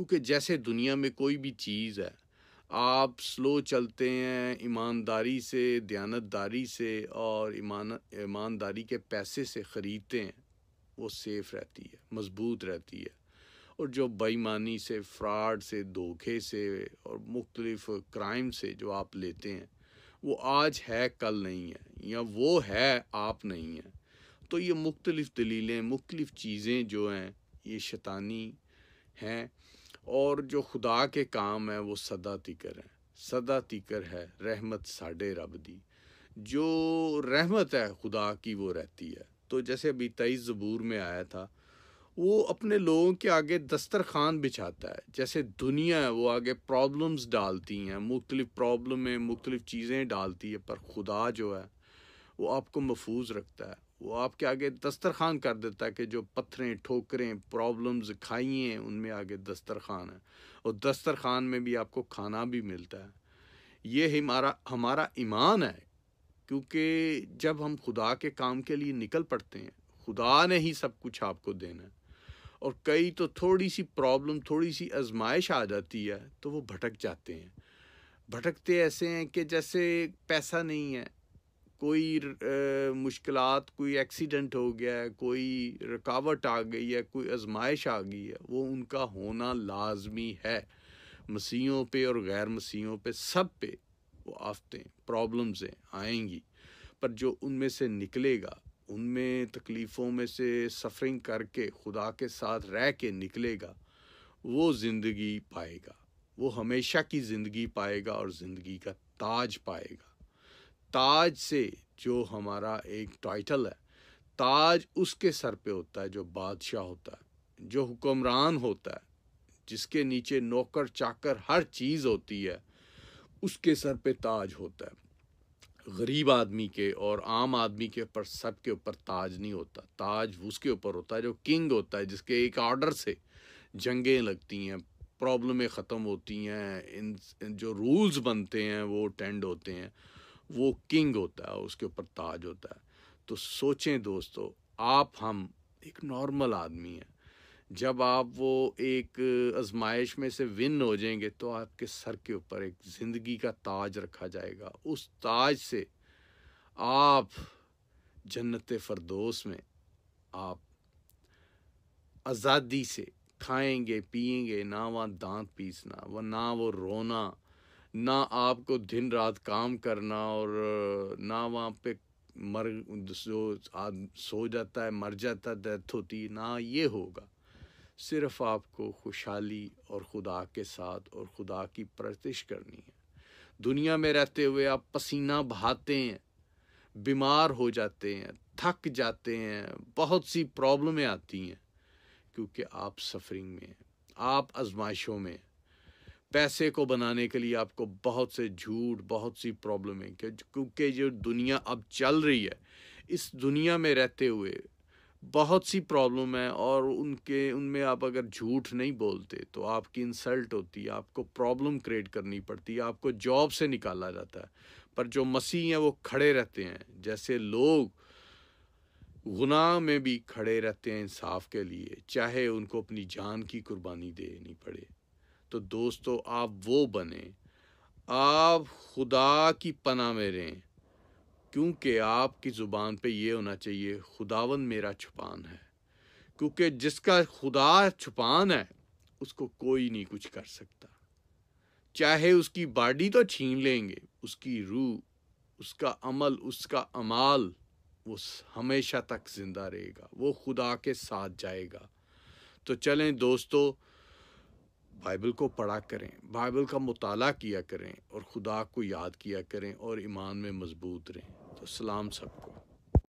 کیونکہ جیسے دنیا میں کوئی بھی چیز ہے، آپ سلو چلتے ہیں، ایمانداری سے، دیانتداری سے اور ایمانداری کے پیسے سے خریدتے ہیں، وہ سیف رہتی ہے، مضبوط رہتی ہے۔ اور جو بے ایمانی سے، فراڈ سے، دھوکے سے اور مختلف کرائم سے جو آپ لیتے ہیں، وہ آج ہے کل نہیں ہے، یا وہ ہے آپ نہیں ہیں۔ تو یہ مختلف دلیلیں، مختلف چیزیں جو ہیں، یہ شیطانی ہیں۔ اور جو خدا کے کام ہیں وہ سدا تیکر ہیں، سدا تیکر ہے رحمت ساڈے رب دی۔ جو رحمت ہے خدا کی وہ رہتی ہے۔ تو جیسے ابھی 23 زبور میں آیا تھا، وہ اپنے لوگوں کے آگے دسترخوان بچھاتا ہے۔ جیسے دنیا ہے وہ آگے پرابلمز ڈالتی ہیں، مختلف پرابلمیں، مختلف چیزیں ڈالتی ہے، پر خدا جو ہے وہ آپ کو محفوظ رکھتا ہے۔ وہ آپ کے آگے دسترخوان کر دیتا ہے کہ جو پتھریں، ٹھوکریں، پرابلمز کھائیے ان میں آگے دسترخوان ہے، اور دسترخوان میں بھی آپ کو کھانا بھی ملتا ہے۔ یہ ہمارا ایمان ہے، کیونکہ جب ہم خدا کے کام کے لیے نکل پڑتے ہیں، خدا نے ہی سب کچھ آپ کو دینا ہے۔ اور کئی تو تھوڑی سی پرابلم، تھوڑی سی آزمائش آ جاتی ہے تو وہ بھٹک جاتے ہیں۔ بھٹکتے ایسے ہیں کہ جیسے پیسہ نہیں ہے، کوئی مشکلات، کوئی ایکسیڈنٹ ہو گیا ہے، کوئی رکاوٹ آ گئی ہے، کوئی آزمائش آ گئی ہے، وہ ان کا ہونا لازمی ہے۔ مسیحیوں پہ اور غیر مسیحیوں پہ، سب پہ وہ آفتیں، پرابلمز آئیں گی، پر جو ان میں سے نکلے گا، ان میں تکلیفوں میں سے سفرنگ کر کے خدا کے ساتھ رہ کے نکلے گا، وہ زندگی پائے گا، وہ ہمیشہ کی زندگی پائے گا اور زندگی کا تاج پائے گا۔ تاج سے جو ہمارا ایک ٹائٹل ہے، تاج اس کے سر پہ ہوتا ہے جو بادشاہ ہوتا ہے، جو حکمران ہوتا ہے، جس کے نیچے نوکر چاکر ہر چیز ہوتی ہے، اس کے سر پہ تاج ہوتا ہے۔ غریب آدمی کے اور عام آدمی کے اوپر، سب کے اوپر تاج نہیں ہوتا۔ تاج اس کے اوپر ہوتا ہے جو کنگ ہوتا ہے، جس کے ایک آرڈر سے جنگیں لگتی ہیں، پرابلمیں ختم ہوتی ہیں، جو رولز بنتے ہیں وہ ٹینڈ ہوتے ہیں، وہ کنگ ہوتا ہے، اس کے اوپر تاج ہوتا ہے۔ تو سوچیں دوستو، ہم ایک نارمل آدمی ہیں، جب آپ وہ ایک آزمائش میں سے ون ہو جائیں گے تو آپ کے سر کے اوپر ایک زندگی کا تاج رکھا جائے گا۔ اس تاج سے آپ جنت فردوس میں آپ آزادی سے کھائیں گے، پیئیں گے، نہ وہاں دانت پیسنا، نہ وہ رونا، نہ آپ کو دن رات کام کرنا، اور نہ وہاں پہ سو جاتا ہے، مر جاتا ہے، ڈیتھ ہوتی، نہ یہ ہوگا۔ صرف آپ کو خوشحالی اور خدا کے ساتھ اور خدا کی پرستش کرنی ہے۔ دنیا میں رہتے ہوئے آپ پسینہ بہاتے ہیں، بیمار ہو جاتے ہیں، تھک جاتے ہیں، بہت سی پرابلمیں آتی ہیں، کیونکہ آپ سفرنگ میں ہیں، آپ آزمائشوں میں ہیں۔ پیسے کو بنانے کے لیے آپ کو بہت سے جھوٹ، بہت سی پرابلمیں، کیونکہ جو دنیا اب چل رہی ہے، اس دنیا میں رہتے ہوئے بہت سی پرابلم ہے، اور ان میں آپ اگر جھوٹ نہیں بولتے تو آپ کی انسلٹ ہوتی ہے، آپ کو پرابلم کریٹ کرنی پڑتی ہے، آپ کو جاب سے نکالا جاتا ہے۔ پر جو مسیح ہیں وہ کھڑے رہتے ہیں، جیسے لوگ گناہ میں بھی کھڑے رہتے ہیں انصاف کے لیے، چاہے ان کو اپنی جان کی قربانی دینی پڑے۔ تو دوستو، آپ وہ بنیں، آپ خدا کی پناہ میں رہیں، کیونکہ آپ کی زبان پہ یہ ہونا چاہیے، خداوند میرا چھپان ہے، کیونکہ جس کا خدا چھپان ہے اس کو کوئی نہیں کچھ کر سکتا۔ چاہے اس کی باڈی تو چھین لیں گے، اس کی روح، اس کا عمل، اس کا اعمال، وہ ہمیشہ تک زندہ رہے گا، وہ خدا کے ساتھ جائے گا۔ تو چلیں دوستو، بائبل کو پڑھا کریں، بائبل کا مطالعہ کیا کریں، اور خدا کو یاد کیا کریں، اور ایمان میں مضبوط رہیں۔ تو سلام سب کو۔